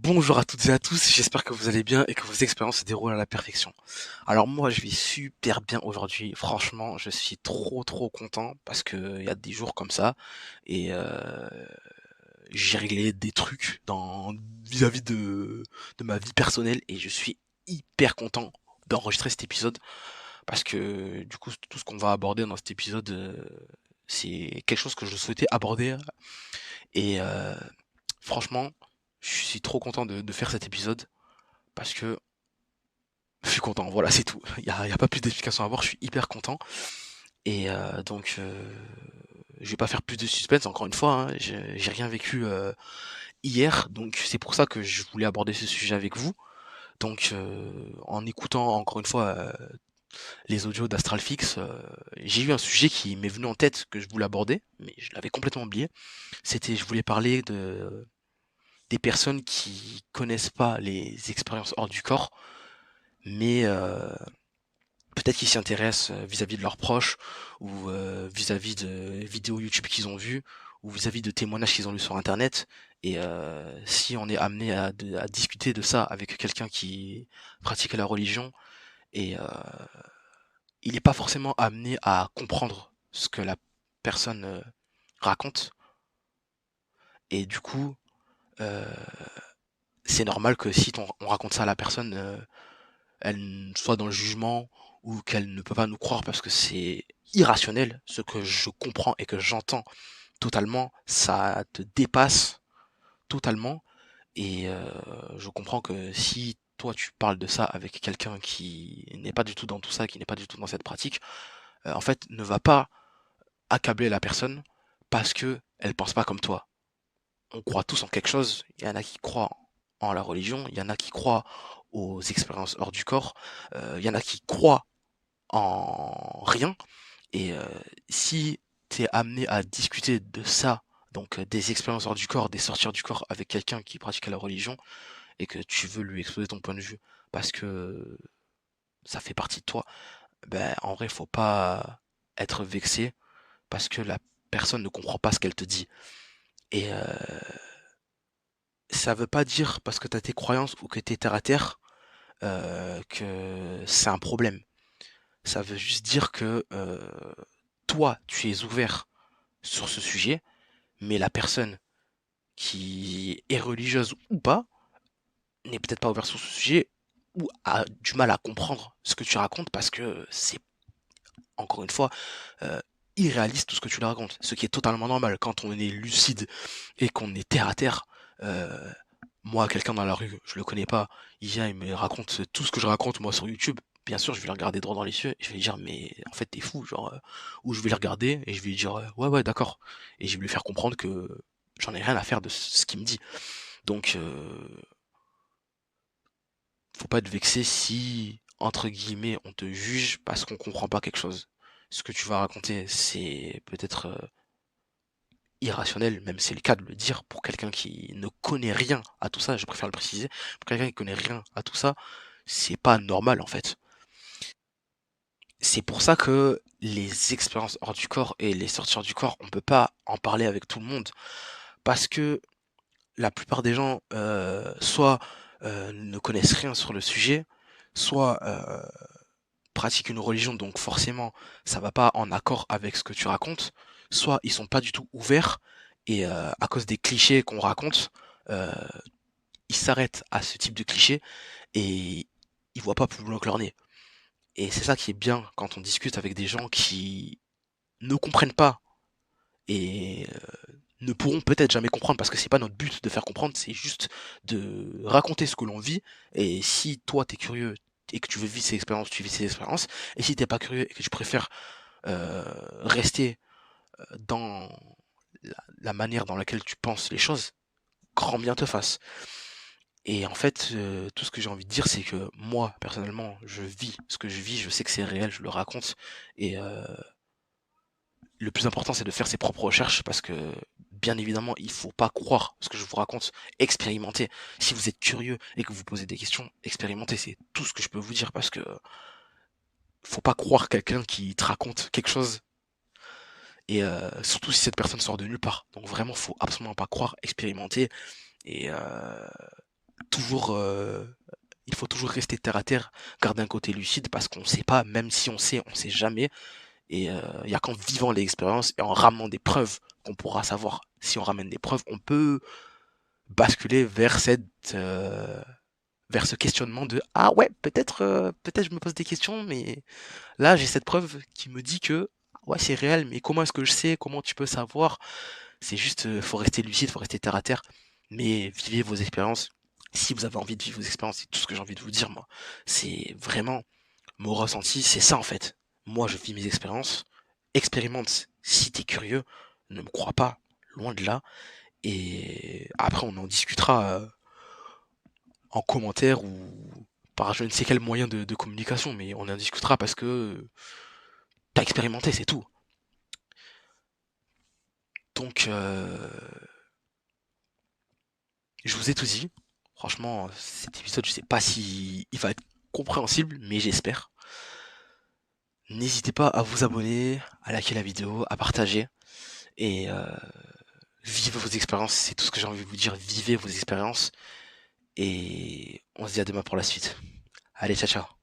Bonjour à toutes et à tous, j'espère que vous allez bien et que vos expériences se déroulent à la perfection. Alors moi je vais super bien aujourd'hui, franchement je suis trop content parce que il y a des jours comme ça et j'ai réglé des trucs vis-à-vis de ma vie personnelle et je suis hyper content d'enregistrer cet épisode parce que du coup tout ce qu'on va aborder dans cet épisode c'est quelque chose que je souhaitais aborder et franchement je suis trop content de faire cet épisode parce que je suis content, voilà, c'est tout. Il y a pas plus d'explications à avoir, je suis hyper content. Et je vais pas faire plus de suspense, encore une fois, hein, j'ai rien vécu hier, donc c'est pour ça que je voulais aborder ce sujet avec vous. Donc en écoutant encore une fois les audios d'Astralfix, j'ai eu un sujet qui m'est venu en tête que je voulais aborder, mais je l'avais complètement oublié. Je voulais parler des personnes qui connaissent pas les expériences hors du corps, mais peut-être qu'ils s'y intéressent vis-à-vis de leurs proches ou vis-à-vis de vidéos YouTube qu'ils ont vues ou vis-à-vis de témoignages qu'ils ont lus sur Internet. Et si on est amené à discuter de ça avec quelqu'un qui pratique la religion et il n'est pas forcément amené à comprendre ce que la personne raconte. Et du coup, euh, c'est normal que si on raconte ça à la personne, elle soit dans le jugement ou qu'elle ne peut pas nous croire parce que c'est irrationnel, ce que je comprends et que j'entends totalement, ça te dépasse totalement et je comprends que si toi tu parles de ça avec quelqu'un qui n'est pas du tout dans tout ça, qui n'est pas du tout dans cette pratique, en fait ne va pas accabler la personne parce que elle pense pas comme toi. On croit tous en quelque chose, il y en a qui croient en la religion, il y en a qui croient aux expériences hors du corps, il y en a qui croient en rien. Et si tu es amené à discuter de ça, donc des expériences hors du corps, des sorties hors du corps avec quelqu'un qui pratique la religion, et que tu veux lui exposer ton point de vue parce que ça fait partie de toi, ben en vrai, faut pas être vexé parce que la personne ne comprend pas ce qu'elle te dit. Et ça veut pas dire parce que tu as tes croyances ou que tu es terre à terre que c'est un problème. Ça veut juste dire que toi, tu es ouvert sur ce sujet, mais la personne qui est religieuse ou pas n'est peut-être pas ouverte sur ce sujet ou a du mal à comprendre ce que tu racontes parce que c'est encore une fois euh, irréaliste tout ce que tu leur racontes, ce qui est totalement normal quand on est lucide et qu'on est terre à terre. euh, Moi, quelqu'un dans la rue, je le connais pas, il vient, il me raconte tout ce que je raconte moi sur YouTube. Bien sûr, je vais le regarder droit dans les yeux et je vais lui dire mais en fait t'es fou, genre ou je vais le regarder et je vais lui dire ouais d'accord et je vais lui faire comprendre que j'en ai rien à faire de ce qu'il me dit. Donc faut pas être vexé si entre guillemets on te juge parce qu'on comprend pas quelque chose. Ce que tu vas raconter, c'est peut-être irrationnel, même c'est le cas de le dire pour quelqu'un qui ne connaît rien à tout ça, je préfère le préciser, pour quelqu'un qui connaît rien à tout ça, c'est pas normal en fait. C'est pour ça que les expériences hors du corps et les sorties hors du corps, on peut pas en parler avec tout le monde parce que la plupart des gens soit ne connaissent rien sur le sujet, soit pratiquent une religion, donc forcément ça va pas en accord avec ce que tu racontes, soit ils sont pas du tout ouverts et à cause des clichés qu'on raconte, euh, ils s'arrêtent à ce type de clichés et ils voient pas plus loin que leur nez. Et c'est ça qui est bien quand on discute avec des gens qui ne comprennent pas et ne pourront peut-être jamais comprendre parce que c'est pas notre but de faire comprendre, c'est juste de raconter ce que l'on vit. Et si toi t'es curieux et que tu veux vivre ces expériences, tu vis ces expériences. Et si t'es pas curieux et que tu préfères rester dans la manière dans laquelle tu penses les choses, grand bien te fasse. Et en fait, tout ce que j'ai envie de dire, c'est que moi, personnellement, je vis ce que je vis, je sais que c'est réel, je le raconte. Et le plus important, c'est de faire ses propres recherches parce que, bien évidemment, il faut pas croire ce que je vous raconte, expérimentez. Si vous êtes curieux et que vous posez des questions, expérimentez, c'est tout ce que je peux vous dire parce que faut pas croire quelqu'un qui te raconte quelque chose et surtout si cette personne sort de nulle part. Donc vraiment, faut absolument pas croire, expérimenter et toujours, il faut toujours rester terre à terre, garder un côté lucide parce qu'on sait pas, même si on sait jamais. Et il y a qu'en vivant l'expérience et en ramenant des preuves qu'on pourra savoir. Si on ramène des preuves, on peut basculer vers vers ce questionnement de ah ouais, peut-être je me pose des questions, mais là j'ai cette preuve qui me dit que ouais c'est réel, mais comment est-ce que je sais? Comment tu peux savoir? C'est juste, faut rester lucide, faut rester terre à terre, mais vivez vos expériences. Si vous avez envie de vivre vos expériences, c'est tout ce que j'ai envie de vous dire, moi. C'est vraiment mon ressenti, c'est ça en fait. Moi, je vis mes expériences. Expérimente si t'es curieux. Ne me crois pas, loin de là. Et après, on en discutera en commentaire ou par je ne sais quel moyen de communication, mais on en discutera parce que t'as expérimenté, c'est tout. Donc, je vous ai tout dit. Franchement, cet épisode, je sais pas si il va être compréhensible, mais j'espère. N'hésitez pas à vous abonner, à liker la vidéo, à partager et vivez vos expériences. C'est tout ce que j'ai envie de vous dire. Vivez vos expériences et on se dit à demain pour la suite. Allez, ciao ciao.